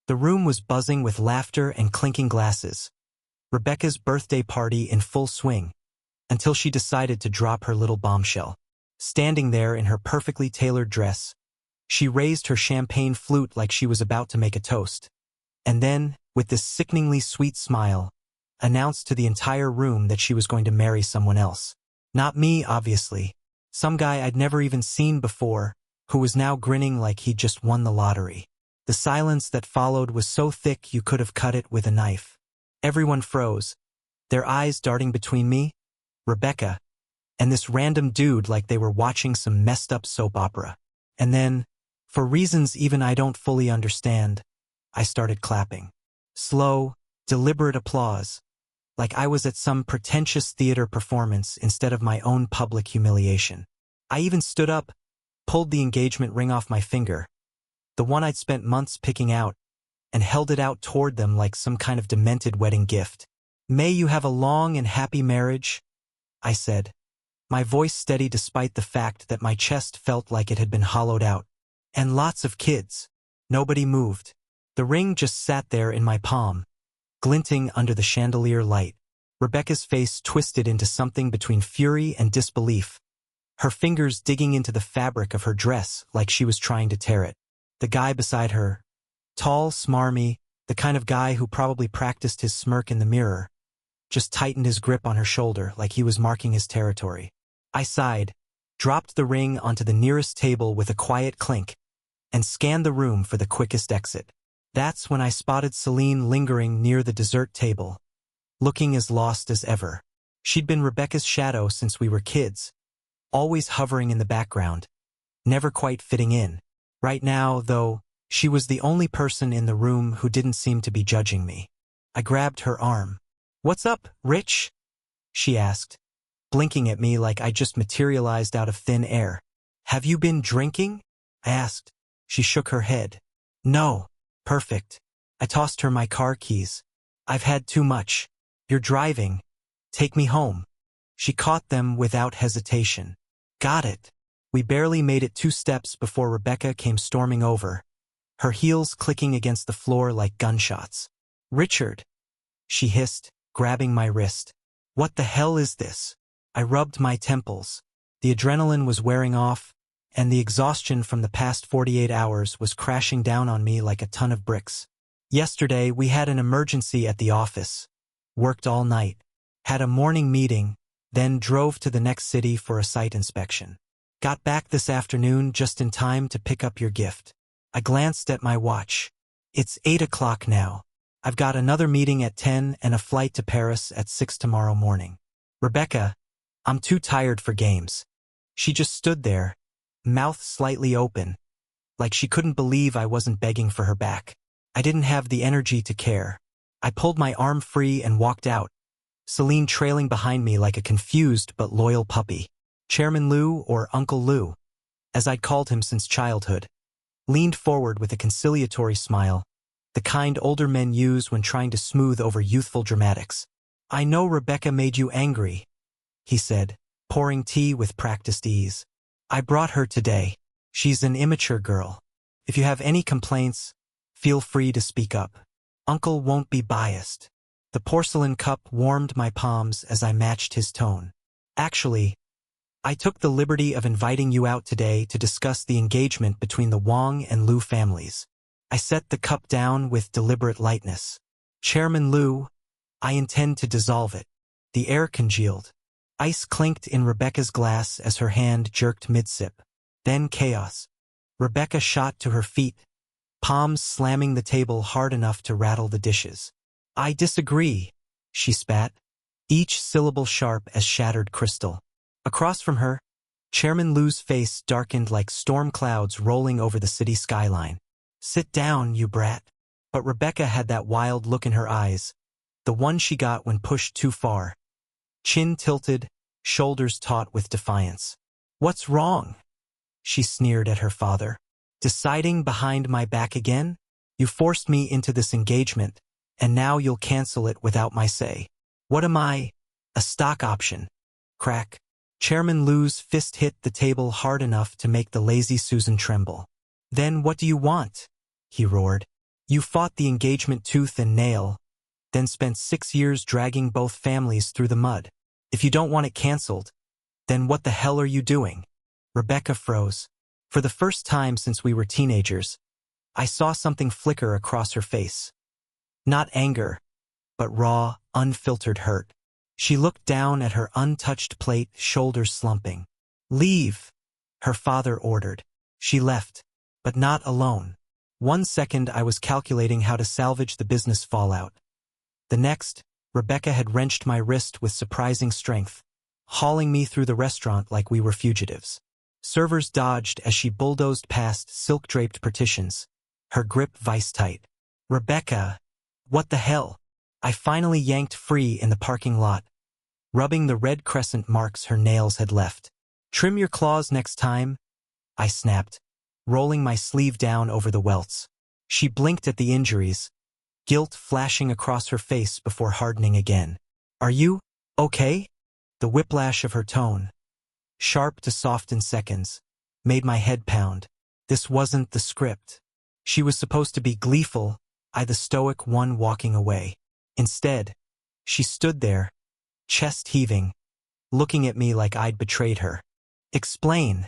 The room was buzzing with laughter and clinking glasses. Rebecca's birthday party in full swing, until she decided to drop her little bombshell. Standing there in her perfectly tailored dress, she raised her champagne flute like she was about to make a toast. And then, with this sickeningly sweet smile, announced to the entire room that she was going to marry someone else. Not me, obviously. Some guy I'd never even seen before, who was now grinning like he'd just won the lottery. The silence that followed was so thick you could have cut it with a knife. Everyone froze, their eyes darting between me, Rebecca, and this random dude like they were watching some messed-up soap opera. And then, for reasons even I don't fully understand, I started clapping. Slow, deliberate applause, like I was at some pretentious theater performance instead of my own public humiliation. I even stood up, pulled the engagement ring off my finger, the one I'd spent months picking out, and held it out toward them like some kind of demented wedding gift. "May you have a long and happy marriage," I said, my voice steady despite the fact that my chest felt like it had been hollowed out. "And lots of kids." Nobody moved. The ring just sat there in my palm, glinting under the chandelier light. Rebecca's face twisted into something between fury and disbelief, her fingers digging into the fabric of her dress like she was trying to tear it. The guy beside her, tall, smarmy, the kind of guy who probably practiced his smirk in the mirror, just tightened his grip on her shoulder like he was marking his territory. I sighed, dropped the ring onto the nearest table with a quiet clink, and scanned the room for the quickest exit. That's when I spotted Celine lingering near the dessert table, looking as lost as ever. She'd been Rebecca's shadow since we were kids, always hovering in the background, never quite fitting in. Right now, though, she was the only person in the room who didn't seem to be judging me. I grabbed her arm. "What's up, Rich?" she asked, blinking at me like I just materialized out of thin air. "Have you been drinking?" I asked. She shook her head. "No." "Perfect." I tossed her my car keys. "I've had too much. You're driving. Take me home." She caught them without hesitation. "Got it." We barely made it 2 steps before Rebecca came storming over, her heels clicking against the floor like gunshots. "Richard," she hissed, grabbing my wrist. "What the hell is this?" I rubbed my temples. The adrenaline was wearing off, and the exhaustion from the past 48 hours was crashing down on me like a ton of bricks. Yesterday, we had an emergency at the office, worked all night, had a morning meeting, then drove to the next city for a site inspection. Got back this afternoon just in time to pick up your gift. I glanced at my watch. It's 8 o'clock now. I've got another meeting at 10 and a flight to Paris at 6 tomorrow morning. Rebecca, I'm too tired for games. She just stood there, mouth slightly open, like she couldn't believe I wasn't begging for her back. I didn't have the energy to care. I pulled my arm free and walked out, Celine trailing behind me like a confused but loyal puppy. Chairman Lou, or Uncle Lou, as I'd called him since childhood, leaned forward with a conciliatory smile, the kind older men use when trying to smooth over youthful dramatics. "I know Rebecca made you angry," he said, pouring tea with practiced ease. "I brought her today. She's an immature girl. If you have any complaints, feel free to speak up. Uncle won't be biased." The porcelain cup warmed my palms as I matched his tone. "Actually, I took the liberty of inviting you out today to discuss the engagement between the Wong and Liu families." I set the cup down with deliberate lightness. "Chairman Liu, I intend to dissolve it." The air congealed. Ice clinked in Rebecca's glass as her hand jerked mid-sip. Then chaos. Rebecca shot to her feet, palms slamming the table hard enough to rattle the dishes. "I disagree," she spat, each syllable sharp as shattered crystal. Across from her, Chairman Liu's face darkened like storm clouds rolling over the city skyline. "Sit down, you brat." But Rebecca had that wild look in her eyes, the one she got when pushed too far. Chin tilted, shoulders taut with defiance. "What's wrong?" she sneered at her father. "Deciding behind my back again? You forced me into this engagement, and now you'll cancel it without my say. What am I? A stock option?" Crack. Chairman Liu's fist hit the table hard enough to make the lazy Susan tremble. "Then what do you want?" he roared. You fought the engagement tooth and nail, then spent 6 years dragging both families through the mud. If you don't want it canceled, then what the hell are you doing? Rebecca froze. For the first time since we were teenagers, I saw something flicker across her face. Not anger, but raw, unfiltered hurt. She looked down at her untouched plate, shoulders slumping. Leave, her father ordered. She left, but not alone. 1 second I was calculating how to salvage the business fallout. The next, Rebecca had wrenched my wrist with surprising strength, hauling me through the restaurant like we were fugitives. Servers dodged as she bulldozed past silk-draped partitions, her grip vice-tight. Rebecca, what the hell? I finally yanked free in the parking lot, rubbing the red crescent marks her nails had left. Trim your claws next time, I snapped, rolling my sleeve down over the welts. She blinked at the injuries, guilt flashing across her face before hardening again. Are you okay? The whiplash of her tone, sharp to soft in seconds, made my head pound. This wasn't the script. She was supposed to be gleeful, I the stoic one walking away. Instead, she stood there, chest heaving, looking at me like I'd betrayed her. Explain,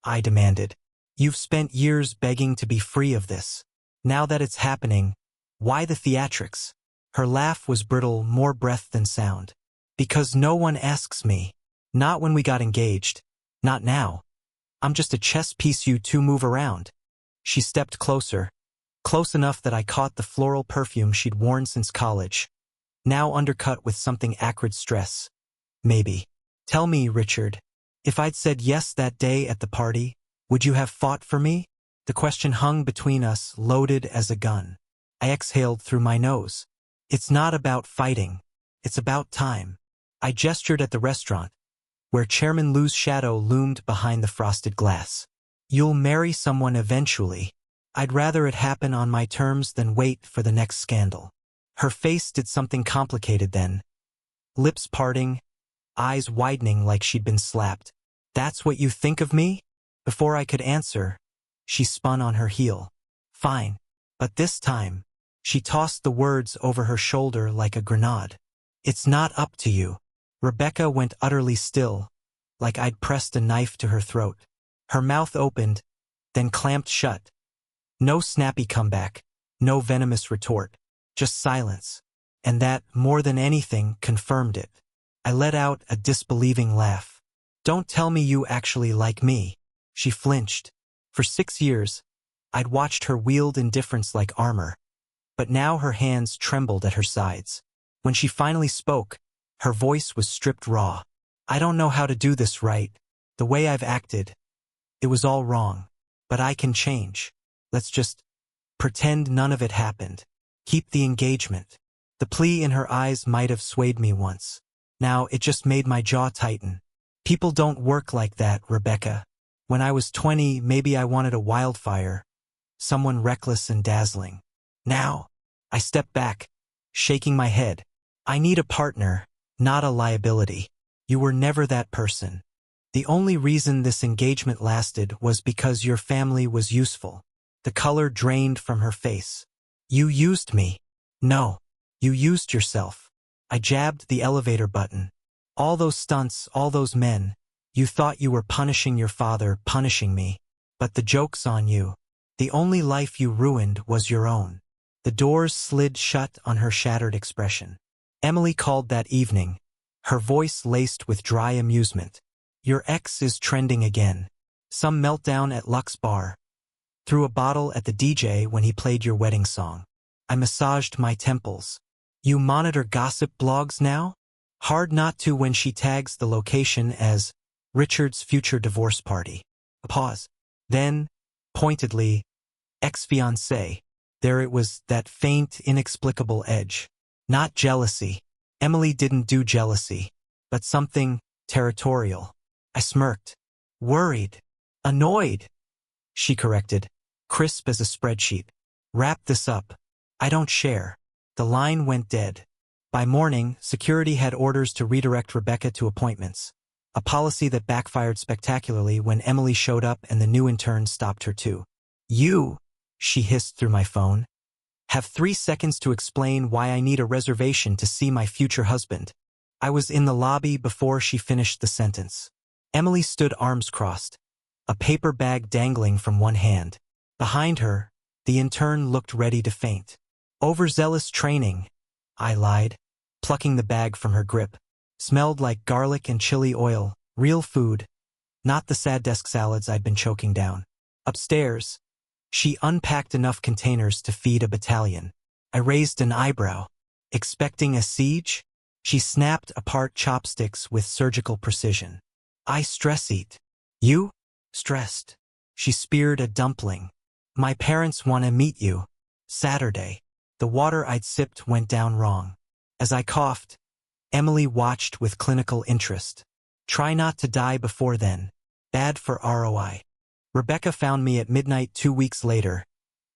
I demanded. You've spent years begging to be free of this. Now that it's happening, why the theatrics? Her laugh was brittle, more breath than sound. Because no one asks me. Not when we got engaged. Not now. I'm just a chess piece you two move around. She stepped closer, close enough that I caught the floral perfume she'd worn since college, now undercut with something acrid stress. Maybe. Tell me, Richard, if I'd said yes that day at the party, would you have fought for me? The question hung between us, loaded as a gun. I exhaled through my nose. It's not about fighting. It's about time. I gestured at the restaurant, where Chairman Lu's shadow loomed behind the frosted glass. You'll marry someone eventually. I'd rather it happen on my terms than wait for the next scandal. Her face did something complicated then. Lips parting, eyes widening like she'd been slapped. That's what you think of me? Before I could answer, she spun on her heel. Fine. But this time, she tossed the words over her shoulder like a grenade. It's not up to you. Rebecca went utterly still, like I'd pressed a knife to her throat. Her mouth opened, then clamped shut. No snappy comeback, no venomous retort, just silence. And that, more than anything, confirmed it. I let out a disbelieving laugh. Don't tell me you actually like me. She flinched. For 6 years, I'd watched her wield indifference like armor, but now her hands trembled at her sides. When she finally spoke, her voice was stripped raw. I don't know how to do this right. The way I've acted, it was all wrong. But I can change. Let's just pretend none of it happened. Keep the engagement. The plea in her eyes might have swayed me once. Now it just made my jaw tighten. People don't work like that, Rebecca. When I was 20, maybe I wanted a wildfire. Someone reckless and dazzling. Now, I step back, shaking my head. I need a partner, not a liability. You were never that person. The only reason this engagement lasted was because your family was useful. The color drained from her face. You used me. No, you used yourself. I jabbed the elevator button. All those stunts, all those men. You thought you were punishing your father, punishing me. But the joke's on you. The only life you ruined was your own. The doors slid shut on her shattered expression. Emily called that evening, her voice laced with dry amusement. Your ex is trending again. Some meltdown at Luxe Bar. Threw a bottle at the DJ when he played your wedding song. I massaged my temples. You monitor gossip blogs now? Hard not to when she tags the location as Richard's future divorce party. A pause. Then, pointedly, ex-fiancée. There it was, that faint, inexplicable edge. Not jealousy. Emily didn't do jealousy. But something territorial. I smirked. Worried. Annoyed. She corrected. Crisp as a spreadsheet. Wrap this up. I don't share. The line went dead. By morning, security had orders to redirect Rebecca to appointments. A policy that backfired spectacularly when Emily showed up and the new intern stopped her too. You, she hissed through my phone. Have 3 seconds to explain why I need a reservation to see my future husband. I was in the lobby before she finished the sentence. Emily stood arms crossed, a paper bag dangling from one hand. Behind her, the intern looked ready to faint. Overzealous training, I lied, plucking the bag from her grip. Smelled like garlic and chili oil, real food, not the sad desk salads I'd been choking down. Upstairs, she unpacked enough containers to feed a battalion. I raised an eyebrow. Expecting a siege? She snapped apart chopsticks with surgical precision. I stress eat. You? Stressed. She speared a dumpling. My parents want to meet you. Saturday. The water I'd sipped went down wrong. As I coughed, Emily watched with clinical interest. Try not to die before then. Bad for ROI. Rebecca found me at midnight 2 weeks later,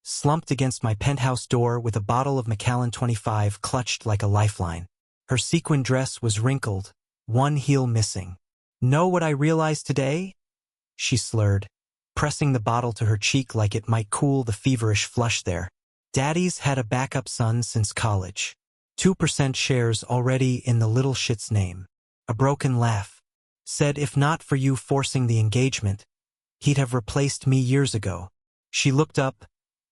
slumped against my penthouse door with a bottle of Macallan 25 clutched like a lifeline. Her sequin dress was wrinkled, one heel missing. Know what I realized today? She slurred, pressing the bottle to her cheek like it might cool the feverish flush there. Daddy's had a backup son since college. 2% shares already in the little shit's name. A broken laugh. Said if not for you forcing the engagement, he'd have replaced me years ago. She looked up,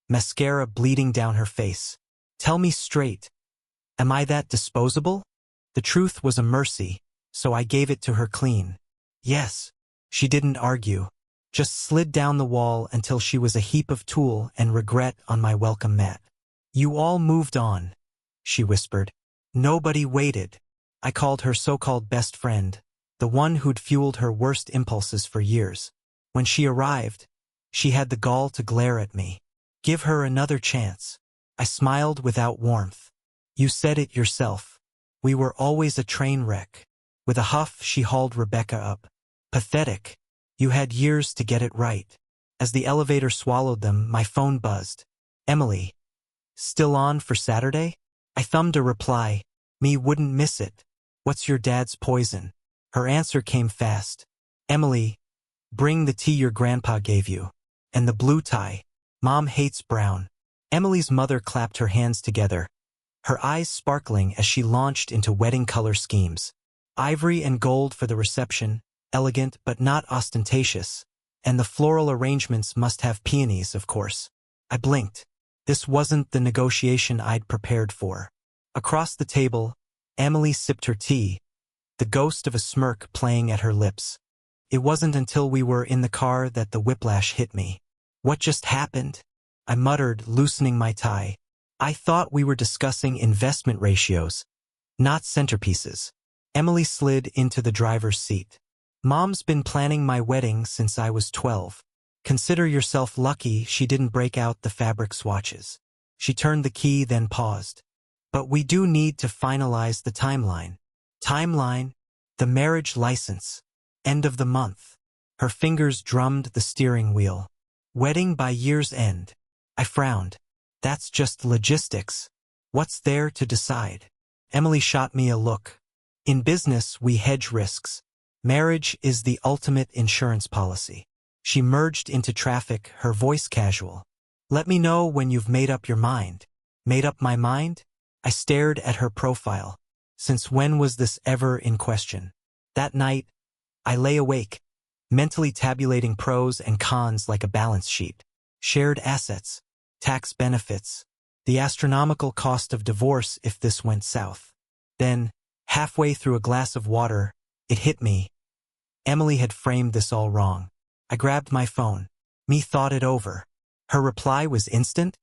mascara bleeding down her face. Tell me straight. Am I that disposable? The truth was a mercy, so I gave it to her clean. Yes. She didn't argue, just slid down the wall until she was a heap of tulle and regret on my welcome mat. You all moved on, she whispered. Nobody waited. I called her so-called best friend, the one who'd fueled her worst impulses for years. When she arrived, she had the gall to glare at me. Give her another chance. I smiled without warmth. You said it yourself. We were always a train wreck. With a huff, she hauled Rebecca up. Pathetic. You had years to get it right. As the elevator swallowed them, my phone buzzed. Emily. Still on for Saturday? I thumbed a reply. Me wouldn't miss it. What's your dad's poison? Her answer came fast. Emily, bring the tea your grandpa gave you. And the blue tie. Mom hates brown. Emily's mother clapped her hands together, her eyes sparkling as she launched into wedding color schemes. Ivory and gold for the reception, elegant but not ostentatious, and the floral arrangements must have peonies, of course. I blinked. This wasn't the negotiation I'd prepared for. Across the table, Emily sipped her tea, the ghost of a smirk playing at her lips. It wasn't until we were in the car that the whiplash hit me. What just happened? I muttered, loosening my tie. I thought we were discussing investment ratios, not centerpieces. Emily slid into the driver's seat. Mom's been planning my wedding since I was 12. Consider yourself lucky she didn't break out the fabric swatches. She turned the key, then paused. But we do need to finalize the timeline. Timeline? The marriage license. End of the month. Her fingers drummed the steering wheel. Wedding by year's end. I frowned. That's just logistics. What's there to decide? Emily shot me a look. In business, we hedge risks. Marriage is the ultimate insurance policy. She merged into traffic, her voice casual. Let me know when you've made up your mind. Made up my mind? I stared at her profile. Since when was this ever in question? That night, I lay awake, mentally tabulating pros and cons like a balance sheet. Shared assets, tax benefits, the astronomical cost of divorce if this went south. Then, halfway through a glass of water, it hit me. Emily had framed this all wrong. I grabbed my phone. Me thought it over. Her reply was instant.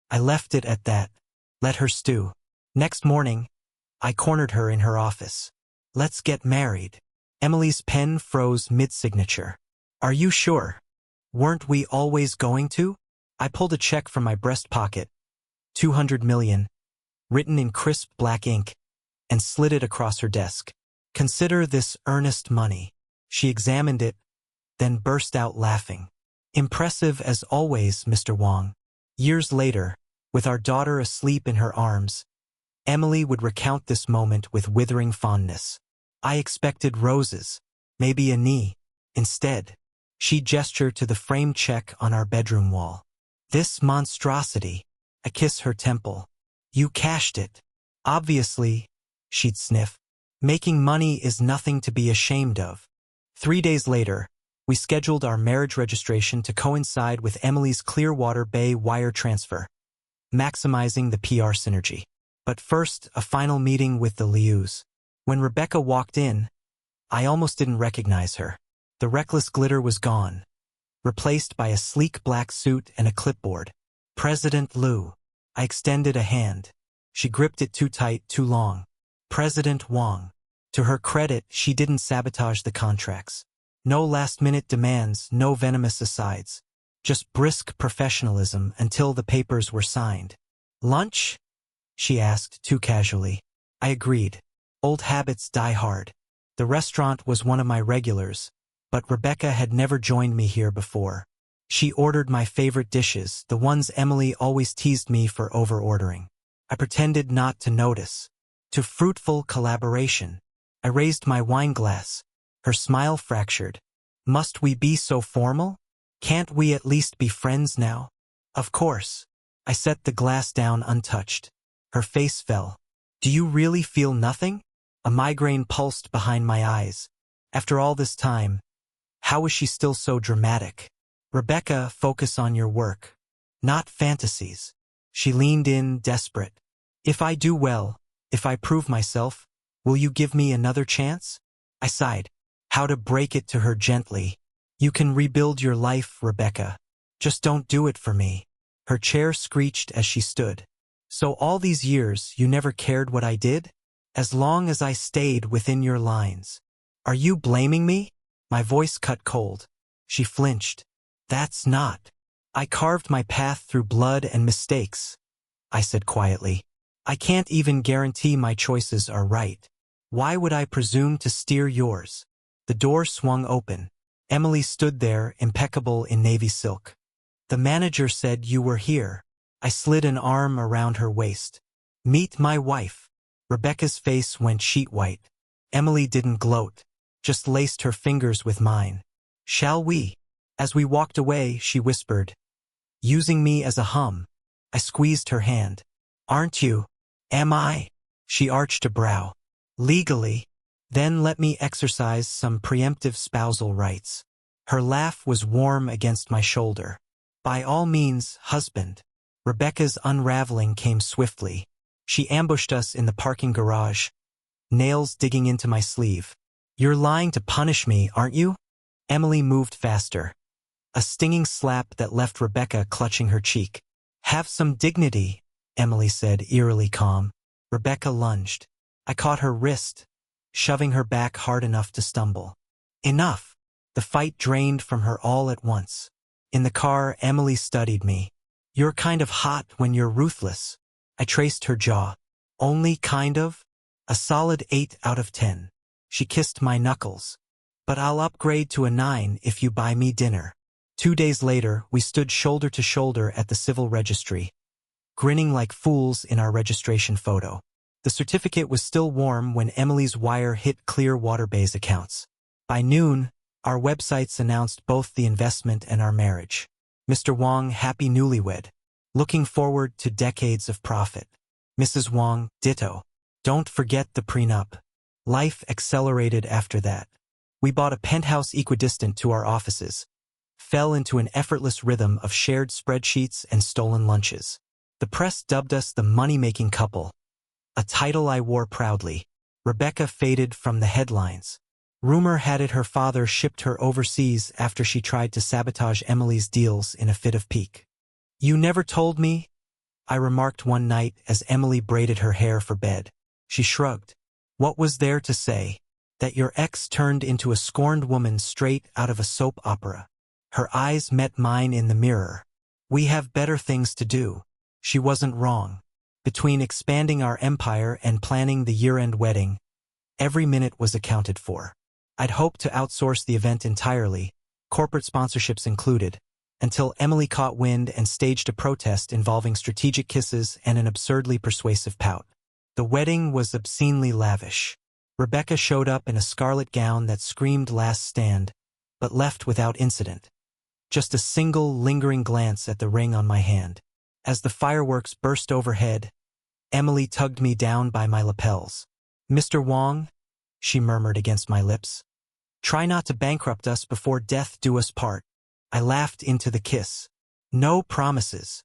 I left it at that. Let her stew. Next morning, I cornered her in her office. Let's get married. Emily's pen froze mid-signature. Are you sure? Weren't we always going to? I pulled a check from my breast pocket, 200 million, written in crisp black ink, and slid it across her desk. Consider this earnest money. She examined it, then burst out laughing. Impressive as always, Mr. Wong. Years later, with our daughter asleep in her arms, Emily would recount this moment with withering fondness. I expected roses, maybe a knee. Instead, she gestured to the framed check on our bedroom wall. This monstrosity. I kiss her temple. You cashed it. Obviously, she'd sniff. Making money is nothing to be ashamed of. 3 days later, we scheduled our marriage registration to coincide with Emily's Clearwater Bay wire transfer, maximizing the PR synergy. But first, a final meeting with the Lius. When Rebecca walked in, I almost didn't recognize her. The reckless glitter was gone, replaced by a sleek black suit and a clipboard. President Liu. I extended a hand. She gripped it too tight, too long. President Wang. To her credit, she didn't sabotage the contracts. No last-minute demands, no venomous asides. Just brisk professionalism until the papers were signed. Lunch? She asked, too casually. I agreed. Old habits die hard. The restaurant was one of my regulars, but Rebecca had never joined me here before. She ordered my favorite dishes, the ones Emily always teased me for over-ordering. I pretended not to notice. To fruitful collaboration. I raised my wine glass. Her smile fractured. Must we be so formal? Can't we at least be friends now? Of course. I set the glass down untouched. Her face fell. Do you really feel nothing? A migraine pulsed behind my eyes. After all this time, how is she still so dramatic? Rebecca, focus on your work. Not fantasies. She leaned in, desperate. If I do well, if I prove myself, will you give me another chance? I sighed. How to break it to her gently. You can rebuild your life, Rebecca. Just don't do it for me. Her chair screeched as she stood. So all these years, you never cared what I did? As long as I stayed within your lines. Are you blaming me? My voice cut cold. She flinched. That's not. I carved my path through blood and mistakes. I said quietly. I can't even guarantee my choices are right. Why would I presume to steer yours? The door swung open. Emily stood there, impeccable in navy silk. The manager said you were here. I slid an arm around her waist. Meet my wife. Rebecca's face went sheet white. Emily didn't gloat, just laced her fingers with mine. Shall we? As we walked away, she whispered, using me as a hum. I squeezed her hand. Aren't you? Am I? She arched a brow. Legally. Then let me exercise some preemptive spousal rights. Her laugh was warm against my shoulder. By all means, husband. Rebecca's unraveling came swiftly. She ambushed us in the parking garage, nails digging into my sleeve. You're lying to punish me, aren't you? Emily moved faster. A stinging slap that left Rebecca clutching her cheek. Have some dignity, Emily said, eerily calm. Rebecca lunged. I caught her wrist, shoving her back hard enough to stumble. Enough. The fight drained from her all at once. In the car, Emily studied me. You're kind of hot when you're ruthless. I traced her jaw. Only kind of? A solid 8 out of 10. She kissed my knuckles. But I'll upgrade to a 9 if you buy me dinner. 2 days later, we stood shoulder to shoulder at the civil registry, grinning like fools in our registration photo. The certificate was still warm when Emily's wire hit Clearwater Bay's accounts. By noon, our websites announced both the investment and our marriage. Mr. Wang, happy newlywed. Looking forward to decades of profit. Mrs. Wang, ditto. Don't forget the prenup. Life accelerated after that. We bought a penthouse equidistant to our offices. Fell into an effortless rhythm of shared spreadsheets and stolen lunches. The press dubbed us the money-making couple, a title I wore proudly. Rebecca faded from the headlines. Rumor had it her father shipped her overseas after she tried to sabotage Emily's deals in a fit of pique. You never told me? I remarked one night as Emily braided her hair for bed. She shrugged. What was there to say? That your ex turned into a scorned woman straight out of a soap opera. Her eyes met mine in the mirror. We have better things to do. She wasn't wrong. Between expanding our empire and planning the year-end wedding, every minute was accounted for. I'd hoped to outsource the event entirely, corporate sponsorships included, until Emily caught wind and staged a protest involving strategic kisses and an absurdly persuasive pout. The wedding was obscenely lavish. Rebecca showed up in a scarlet gown that screamed last stand, but left without incident. Just a single lingering glance at the ring on my hand. As the fireworks burst overhead, Emily tugged me down by my lapels. "Mr. Wong," she murmured against my lips, "try not to bankrupt us before death do us part." I laughed into the kiss. "No promises."